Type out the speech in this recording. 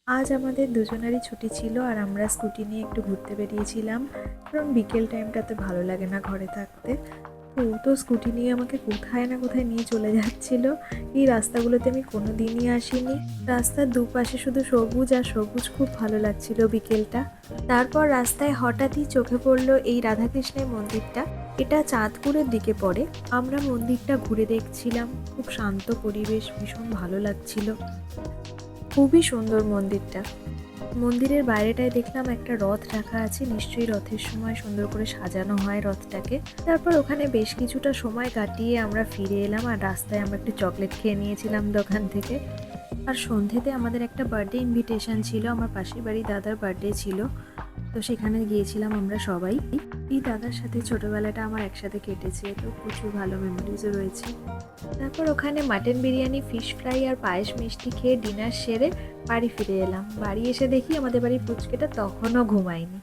আজ আমাদের দুজনেরই ছুটি ছিল আর আমরা স্কুটি নিয়ে একটু ঘুরতে বেরিয়েছিলাম, কারণ বিকেল টাইমটাতে ভালো লাগে না ঘরে থাকতে। তো ও তো স্কুটি নিয়ে আমাকে কোথায় না কোথায় নিয়ে চলে যাচ্ছিল। এই রাস্তাগুলোতে আমি কোনো দিনই আসিনি। রাস্তার দুপাশে শুধু সবুজ আর সবুজ, খুব ভালো লাগছিল বিকেলটা। তারপর রাস্তায় হঠাৎই চোখে পড়লো এই রাধাকৃষ্ণের মন্দিরটা। এটা চাঁদপুরের দিকে পড়ে। আমরা মন্দিরটা ঘুরে দেখছিলাম, খুব শান্ত পরিবেশ, ভীষণ ভালো লাগছিল। খুবই সুন্দর মন্দিরটা। মন্দিরের বাইরেটায় দেখলাম একটা রথ রাখা আছে, নিশ্চয়ই রথের সময় সুন্দর করে সাজানো হয় রথটাকে। তারপর ওখানে বেশ কিছুটা সময় কাটিয়ে আমরা ফিরে এলাম, আর রাস্তায় আমরা একটু চকলেট খেয়ে নিয়েছিলাম দোকান থেকে। আর সন্ধ্যেতে আমাদের একটা বার্থডে ইনভিটেশন ছিল, আমার পাশের বাড়ি দাদার বার্থডে ছিল। তো সেখানে গিয়েছিলাম আমরা সবাই। এই দাদার সাথে ছোটবেলাটা আমার একসাথে কেটেছে, তো প্রচুর ভালো মেমোরিজও রয়েছে। তারপর ওখানে মাটন বিরিয়ানি, ফিশ ফ্রাই আর পায়েস মিষ্টি খেয়ে ডিনার সেরে বাড়ি ফিরে এলাম। বাড়ি এসে দেখি আমাদের বাড়ির পুচকেটা তখনও ঘুমায়নি।